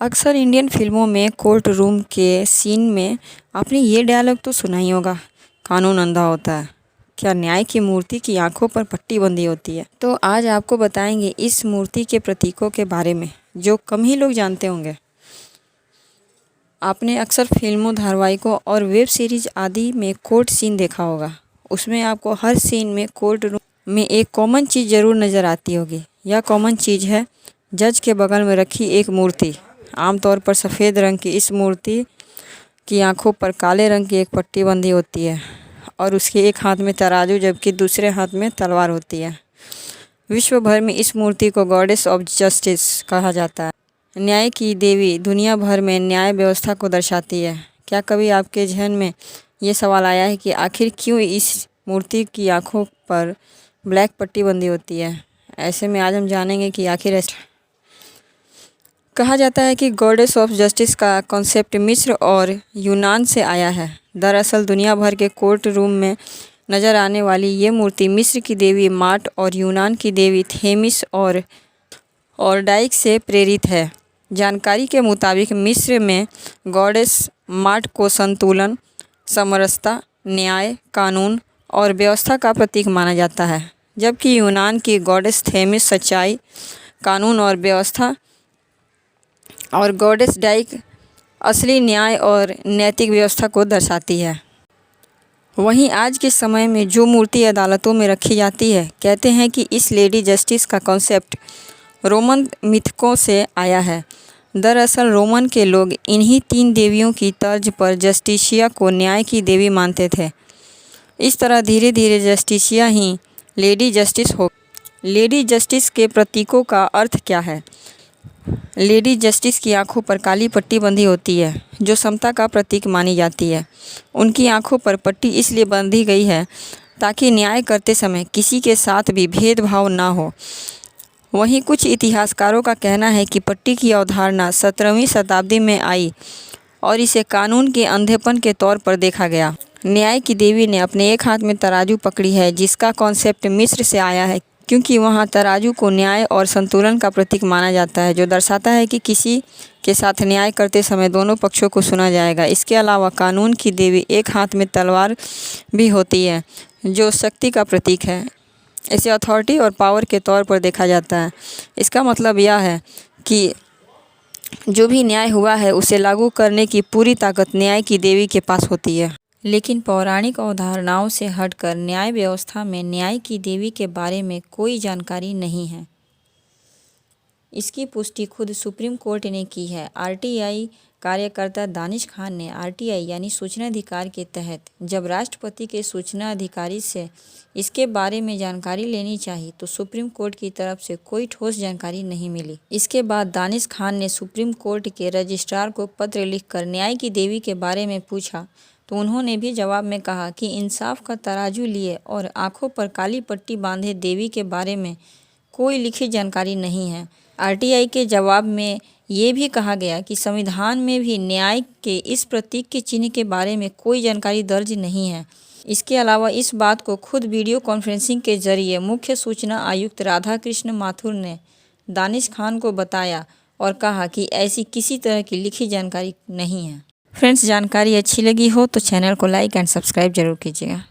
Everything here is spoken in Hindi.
अक्सर इंडियन फिल्मों में कोर्ट रूम के सीन में आपने ये डायलॉग तो सुना ही होगा, कानून अंधा होता है, क्या न्याय की मूर्ति की आंखों पर पट्टी बंधी होती है। तो आज आपको बताएंगे इस मूर्ति के प्रतीकों के बारे में जो कम ही लोग जानते होंगे। आपने अक्सर फिल्मों, धारावाहिकों और वेब सीरीज आदि में कोर्ट सीन देखा होगा। उसमें आपको हर सीन में कोर्ट रूम में एक कॉमन चीज़ ज़रूर नज़र आती होगी। यह कॉमन चीज़ है जज के बगल में रखी एक मूर्ति। आमतौर पर सफ़ेद रंग की इस मूर्ति की आंखों पर काले रंग की एक पट्टी बंधी होती है और उसके एक हाथ में तराजू जबकि दूसरे हाथ में तलवार होती है। विश्व भर में इस मूर्ति को गॉडेस ऑफ जस्टिस कहा जाता है। न्याय की देवी दुनिया भर में न्याय व्यवस्था को दर्शाती है। क्या कभी आपके जहन में ये सवाल आया है कि आखिर क्यों इस मूर्ति की आंखों पर ब्लैक पट्टी बंधी होती है? ऐसे में आज हम जानेंगे कि आखिर ऐसा कहा जाता है कि गॉडेस ऑफ जस्टिस का कॉन्सेप्ट मिस्र और यूनान से आया है। दरअसल दुनिया भर के कोर्ट रूम में नज़र आने वाली ये मूर्ति मिस्र की देवी माट और यूनान की देवी थेमिस और डाइक से प्रेरित है। जानकारी के मुताबिक मिस्र में गॉडेस माट को संतुलन, समरसता, न्याय, कानून और व्यवस्था का प्रतीक माना जाता है, जबकि यूनान की गॉडेस थेमिस सच्चाई, कानून और व्यवस्था और गॉडेस डाइक असली न्याय और नैतिक व्यवस्था को दर्शाती है। वहीं आज के समय में जो मूर्ति अदालतों में रखी जाती है, कहते हैं कि इस लेडी जस्टिस का कॉन्सेप्ट रोमन मिथकों से आया है। दरअसल रोमन के लोग इन्हीं 3 देवियों की तर्ज पर जस्टिसिया को न्याय की देवी मानते थे। इस तरह धीरे धीरे जस्टिसिया ही लेडी जस्टिस हो। लेडी जस्टिस के प्रतीकों का अर्थ क्या है? लेडी जस्टिस की आंखों पर काली पट्टी बंधी होती है जो समता का प्रतीक मानी जाती है। उनकी आंखों पर पट्टी इसलिए बंधी गई है ताकि न्याय करते समय किसी के साथ भी भेदभाव ना हो। वहीं कुछ इतिहासकारों का कहना है कि पट्टी की अवधारणा 17वीं शताब्दी में आई और इसे कानून के अंधेपन के तौर पर देखा गया। न्याय की देवी ने अपने एक हाथ में तराजू पकड़ी है जिसका कॉन्सेप्ट मिस्र से आया है, क्योंकि वहाँ तराजू को न्याय और संतुलन का प्रतीक माना जाता है, जो दर्शाता है कि किसी के साथ न्याय करते समय दोनों पक्षों को सुना जाएगा। इसके अलावा कानून की देवी एक हाथ में तलवार भी होती है जो शक्ति का प्रतीक है। इसे अथॉरिटी और पावर के तौर पर देखा जाता है। इसका मतलब यह है कि जो भी न्याय हुआ है उसे लागू करने की पूरी ताकत न्याय की देवी के पास होती है। लेकिन पौराणिक अवधारणाओं से हटकर न्याय व्यवस्था में न्याय की देवी के बारे में कोई जानकारी नहीं है। इसकी पुष्टि खुद सुप्रीम कोर्ट ने की है। आरटीआई कार्यकर्ता दानिश खान ने आरटीआई यानी सूचना अधिकार के तहत जब राष्ट्रपति के सूचना अधिकारी से इसके बारे में जानकारी लेनी चाहिए तो सुप्रीम कोर्ट की तरफ से कोई ठोस जानकारी नहीं मिली। इसके बाद दानिश खान ने सुप्रीम कोर्ट के रजिस्ट्रार को पत्र लिखकर न्याय की देवी के बारे में पूछा तो उन्होंने भी जवाब में कहा कि इंसाफ का तराजू लिए और आंखों पर काली पट्टी बांधे देवी के बारे में कोई लिखित जानकारी नहीं है। आरटीआई के जवाब में ये भी कहा गया कि संविधान में भी न्याय के इस प्रतीक के चिन्ह के बारे में कोई जानकारी दर्ज नहीं है। इसके अलावा इस बात को खुद वीडियो कॉन्फ्रेंसिंग के जरिए मुख्य सूचना आयुक्त राधाकृष्ण माथुर ने दानिश खान को बताया और कहा कि ऐसी किसी तरह की लिखित जानकारी नहीं है। फ्रेंड्स, जानकारी अच्छी लगी हो तो चैनल को लाइक एंड सब्सक्राइब जरूर कीजिएगा।